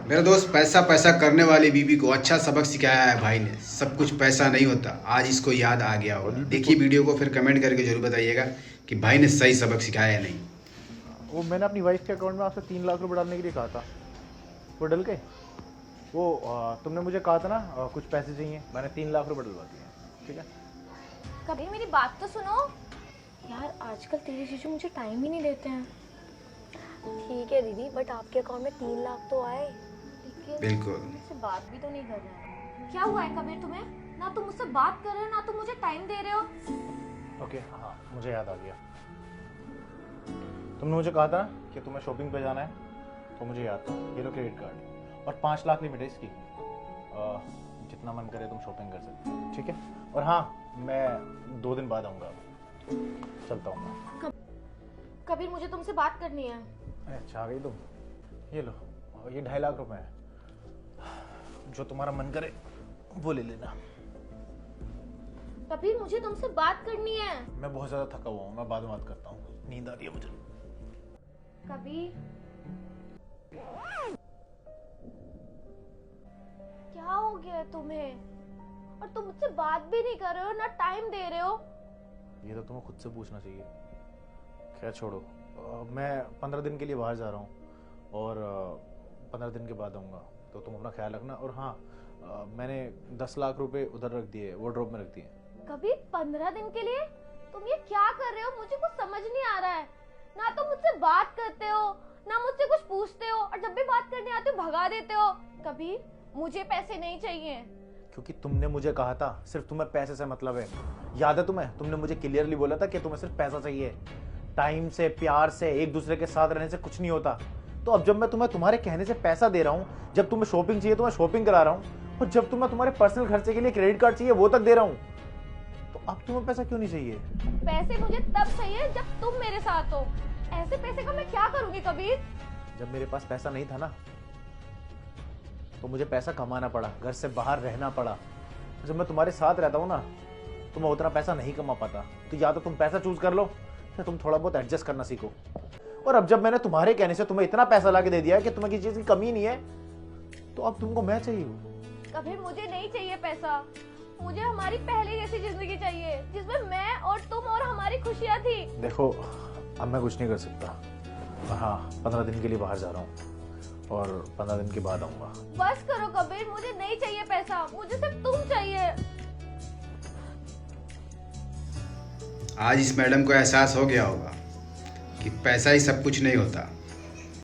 मेरा दोस्त पैसा पैसा करने वाली बीबी को अच्छा सबक सिखाया है भाई ने। सब कुछ पैसा नहीं होता, आज इसको याद आ गया होगा। देखिए वीडियो को, फिर कमेंट करके जरूर बताइएगा कि भाई ने सही सबक सिखाया है नहीं। वो मैंने अपनी वाइफ के अकाउंट में आपसे 3 लाख रुपए डालने के लिए कहा था, वो डल गए। वो तुमने मुझे कहा था ना कुछ पैसे चाहिए, मैंने 3 लाख रुपए डलवा दिए। ठीक है, कभी मेरी बात तो सुनो यार, आजकल तेरे जीजू मुझे टाइम ही नहीं देते हैं। ठीक है दीदी, बट आपके अकाउंट में 3 लाख तो आए, लेकिन बिल्कुल मुझसे बात भी तो नहीं कर रहे हैं। क्या हुआ है कबीर तुम्हें? ना तुम मुझसे बात कर रहे हो, ना तुम मुझे टाइम दे रहे हो। ओके, हाँ मुझे याद आ गया। तुमने मुझे कहा था कि तुम्हें शॉपिंग पे जाना है, तो मुझे याद था। ये लो क्रेडिट कार्ड, और 5 लाख लिमिट है इसकी। जितना मन करे तुम शॉपिंग कर सकते हो, ठीक है। और हाँ, मैं 2 दिन बाद आऊँगा, चलता हूँ मैं। कबीर मुझे तुमसे बात करनी है। अच्छा आ गई तुम, ये लो, ये 2.5 लाख रुपए हैं, जो तुम्हारा मन करे वो ले लेना। कबीर मुझे तुमसे बात करनी है। मैं बहुत ज्यादा थका हुआ हूँ, मैं बाद में बात करता हूँ, नींद आ रही है मुझे। कबीर क्या हो गया है तुम्हें? और तुम मुझसे बात भी नहीं कर रहे हो, ना टाइम दे रहे हो। ये तो तुम्हें खुद से पूछना चाहिए। खैर छोड़ो, मैं 15 दिन के लिए बाहर जा रहा हूँ, और 15 दिन के बाद आऊँगा, तो तुम अपना ख्याल रखना। और हाँ, मैंने 10 लाख रुपए उधर रख दिए, वार्डरोब में रख दिए। कबीर 15 दिन के लिए तुम ये क्या कर रहे हो? मुझे कुछ समझ नहीं आ रहा है। ना तुम मुझसे बात करते हो, ना मुझसे कुछ पूछते हो, और जब भी बात करने आते हो भगा देते हो। कबीर मुझे पैसे नहीं चाहिए। क्योंकि तुमने मुझे कहा था सिर्फ तुम्हें पैसे से मतलब है। याद है तुम्हें? तुमने मुझे क्लियरली बोला था कि तुम्हें सिर्फ पैसा चाहिए। टाइम से, प्यार से, एक दूसरे के साथ रहने से कुछ नहीं होता। तो अब जब मैं तुम्हें तुम्हारे कहने से पैसा दे रहा हूँ, जब तुम्हें शॉपिंग चाहिए तो मैं शॉपिंग करा रहा हूँ, और जब तुम्हें तुम्हारे पर्सनल खर्चे के लिए क्रेडिट कार्ड चाहिए वो तक दे रहा हूँ, तो अब तुम्हें पैसा क्यों नहीं चाहिए? पैसे मुझे तब चाहिए जब तुम मेरे साथ हो। ऐसे पैसे का मैं क्या करूंगी कबीर? जब मेरे पास पैसा नहीं था ना, तो मुझे पैसा कमाना पड़ा, घर से बाहर रहना पड़ा। जब मैं तुम्हारे साथ रहता हूँ ना, तो मैं उतना पैसा नहीं कमा पाता। तो या तो तुम पैसा चूज कर लो, या तुम थोड़ा बहुत एडजस्ट करना सीखो। और अब जब मैंने तुम्हारे कहने से तुम्हें इतना पैसा ला के दे दिया है कि तुम्हें किसी चीज की कमी नहीं है, तो अब तुमको मैं चाहिए हूँ। कबीर मुझे नहीं चाहिए पैसा, मुझे हमारी पहले जैसी जिंदगी चाहिए, जिसमें मैं और तुम और हमारी खुशियाँ थी। देखो, अब मैं कुछ नहीं कर सकता। हाँ, 15 दिन के लिए बाहर जा रहा हूँ, और 15 दिन के बाद आऊंगा। बस करो कबीर, मुझे नहीं चाहिए पैसा, मुझे सिर्फ तुम चाहिए। आज इस मैडम को एहसास हो गया होगा कि पैसा ही सब कुछ नहीं होता।